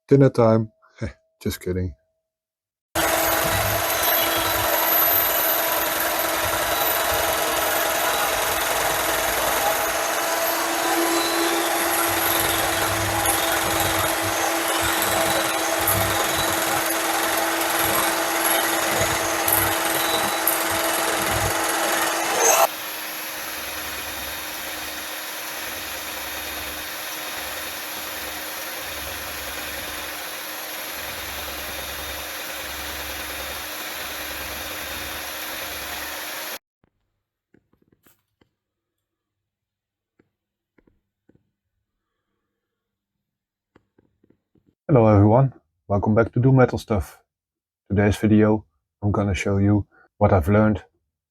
Dinner time. Just kidding. Hello everyone, welcome back to Do Metal Stuff. Today's video I'm gonna show you what I've learned,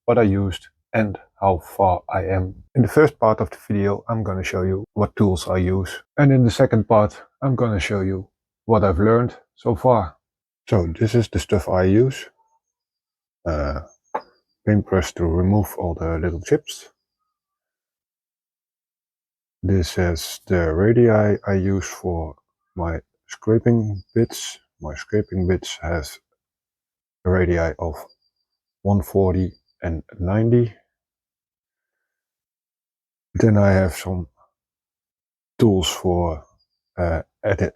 what I used and how far I am. In the first part of the video I'm gonna show you what tools I use, and in the second part I'm gonna show you what I've learned so far. So this is the stuff I use. Paintbrush to remove all the little chips. This is the radii I use for my scraping bits. My scraping bits has a radii of 140 and 90. Then I have some tools for adding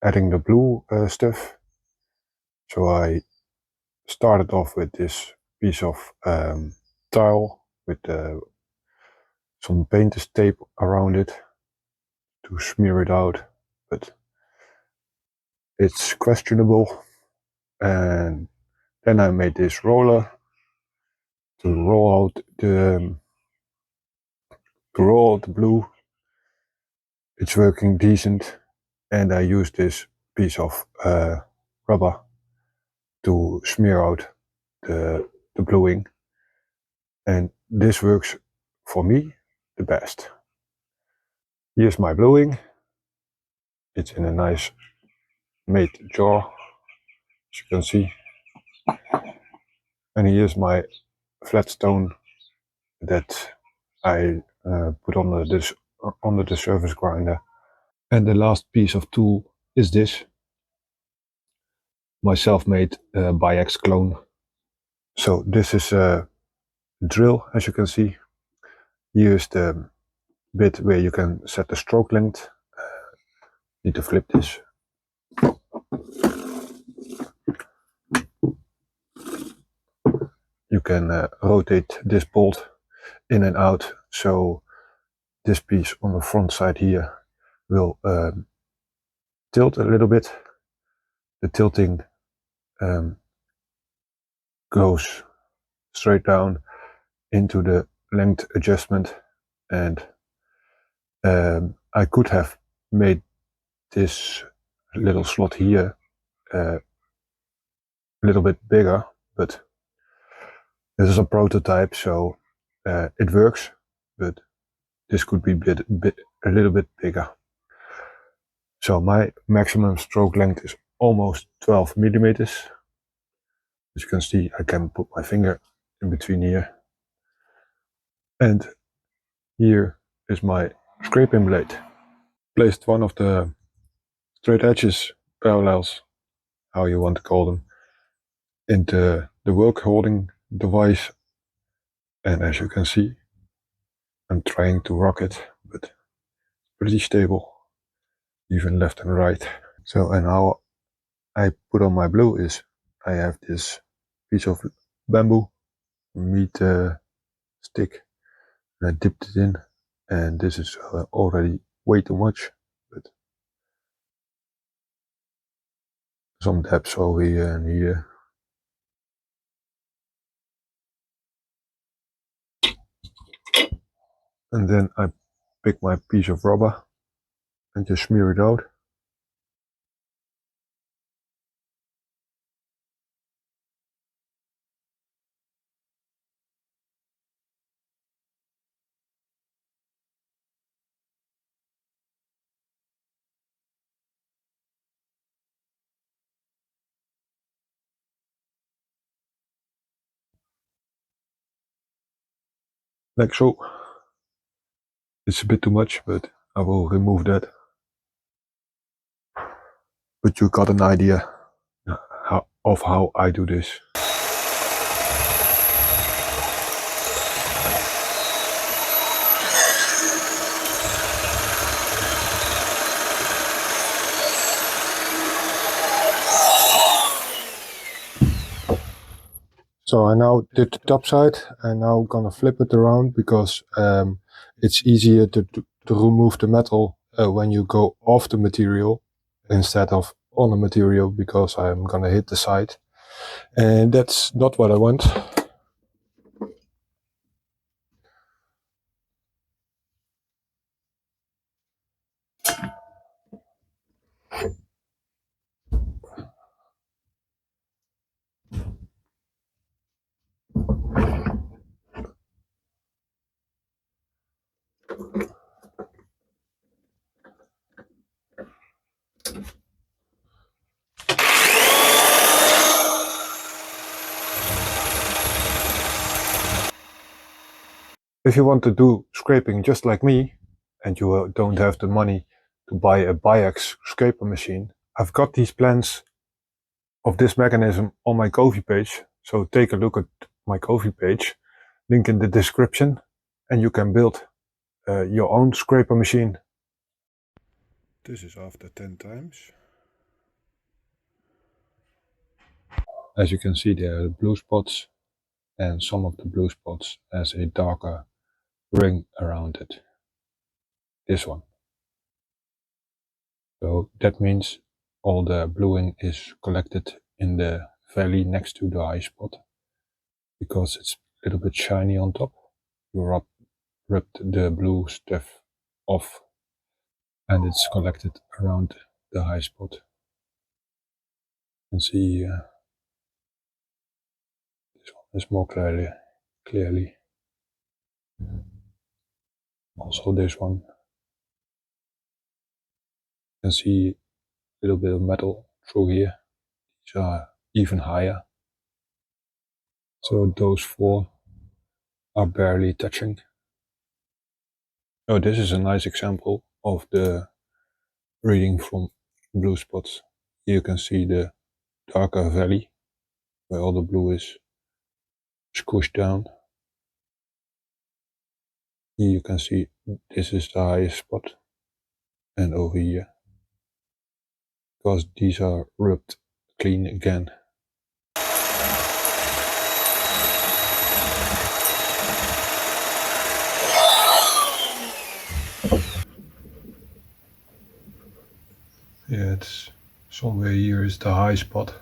the blue stuff. So I started off with this piece of tile with some painter's tape around it to smear it out, but it's questionable. And then I made this roller to roll out the blue. It's working decent, and I use this piece of rubber to smear out the bluing, and this works for me the best. Here's my bluing. It's in a nice made jar, as you can see, and here's my flat stone that I put under the surface grinder. And the last piece of tool is this, my self-made biax clone. So this is a drill, as you can see. Here's the bit where you can set the stroke length. Need to flip this. You can rotate this bolt in and out, so this piece on the front side here will tilt a little bit. The tilting goes straight down into the length adjustment, and I could have made this little slot here a little bit bigger, but this is a prototype, so it works, but this could be a little bit bigger. So my maximum stroke length is almost 12 millimeters. As you can see, I can put my finger in between here. And here is my scraping blade. Placed one of the straight edges, parallels, how you want to call them, into the work holding device. And as you can see, I'm trying to rock it, but it's pretty stable, even left and right. So, and how I put on my blue is I have this piece of bamboo meat stick, and I dipped it in, and this is already way too much, but some depths over here and here. And then I pick my piece of rubber and just smear it out. Like so. It's a bit too much, but I will remove that. but you got an idea of how I do this. So I now did the top side. I'm now gonna flip it around because it's easier to remove the metal when you go off the material instead of on the material, because I'm gonna hit the side. And that's not what I want. If you want to do scraping just like me, and you don't have the money to buy a biax scraper machine, I've got these plans of this mechanism on my Ko-fi page. So take a look at my Ko-fi page, link in the description, and you can build your own scraper machine. This is after 10 times. As you can see, there are blue spots, and some of the blue spots has a darker ring around it. This one. So that means all the bluing is collected in the valley next to the high spot. Because it's a little bit shiny on top, you rubbed the blue stuff off, and it's collected around the high spot. You can see this one is more clearly. Also this one. You can see a little bit of metal through here. These are even higher. So those four are barely touching. Oh, this is a nice example of the reading from blue spots. Here you can see the darker valley where all the blue is squished down. Here you can see this is the highest spot, and over here, because these are rubbed clean again. Yeah, it's somewhere here is the high spot.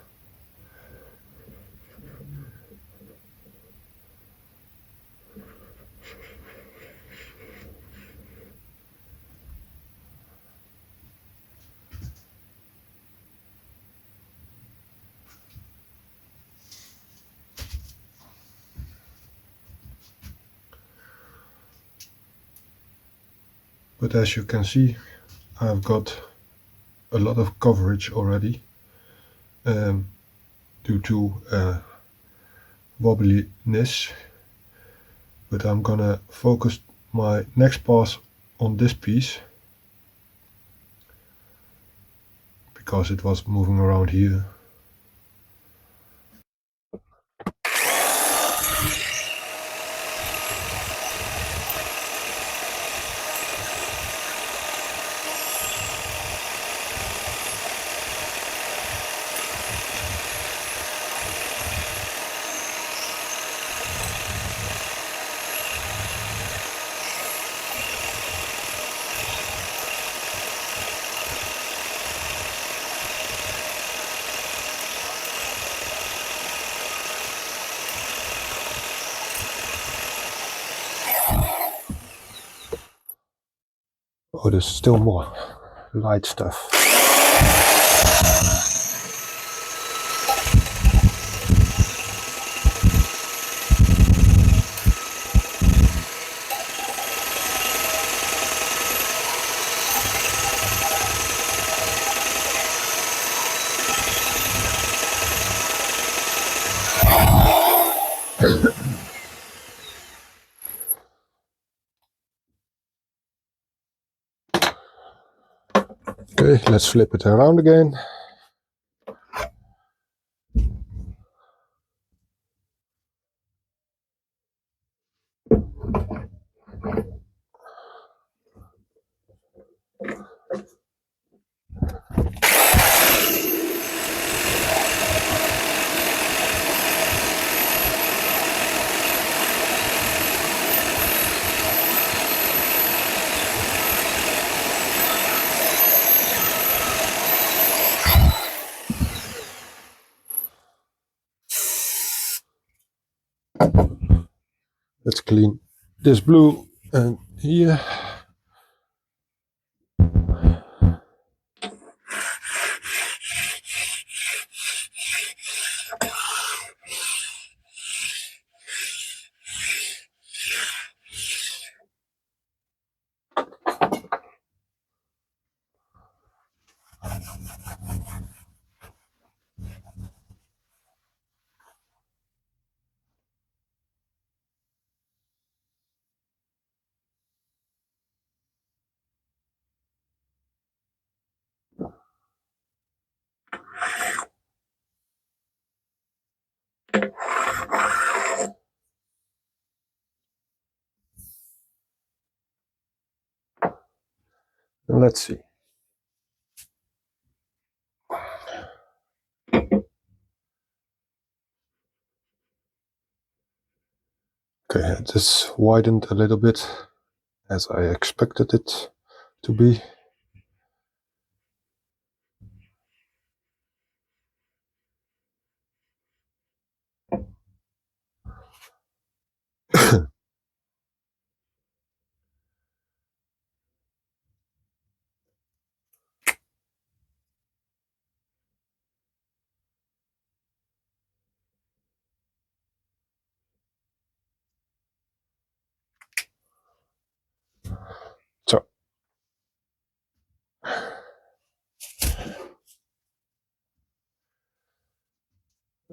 But as you can see, I've got a lot of coverage already due to wobbliness. But I'm gonna focus my next pass on this piece because it was moving around here. Oh, there's still more light stuff. Okay, let's flip it around again. clean this blue and here. And let's see. Okay, this widened a little bit as I expected it to be. So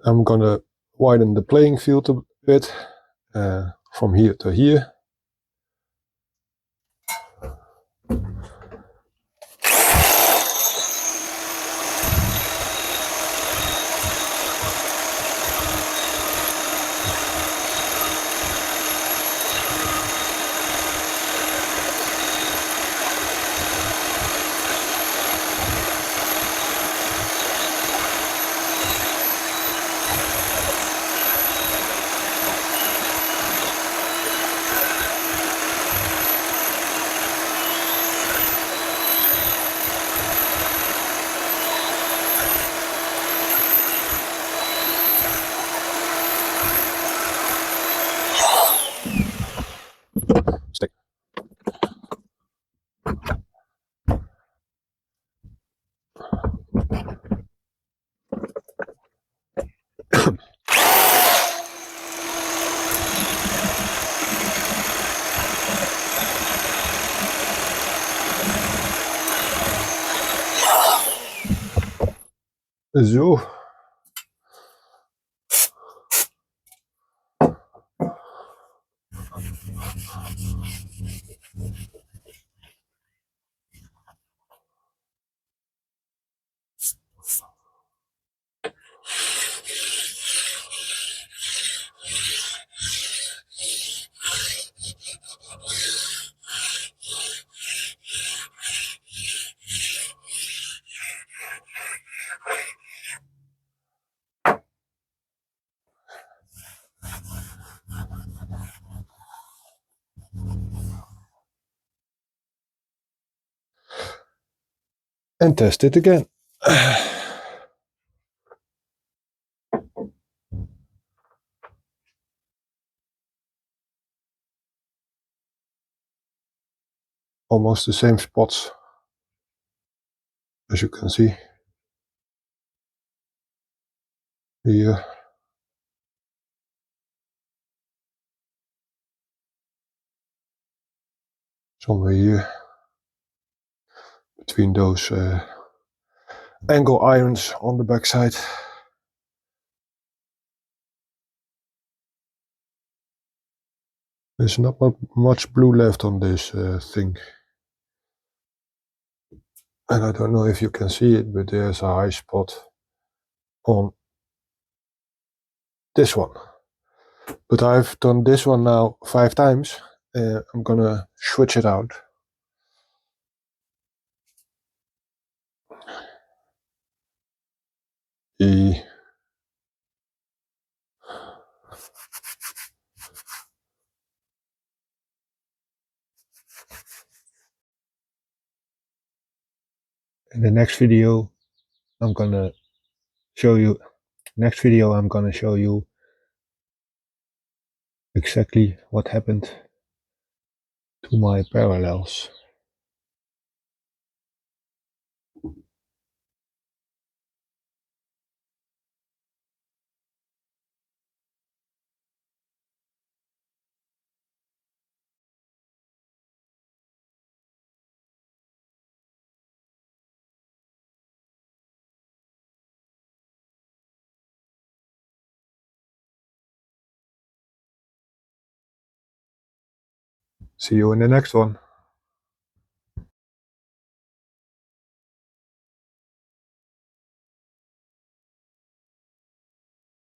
I'm gonna widen the playing field a bit from here to here. Stay. Zo. And test it again. Almost the same spots, as you can see. Here. Somewhere here. Between those angle irons on the backside. There's not much blue left on this thing. And I don't know if you can see it, but there's a high spot on this one. But I've done this one now 5 times. I'm gonna switch it out. In the next video, I'm gonna show you exactly what happened to my parallels. See you in the next one.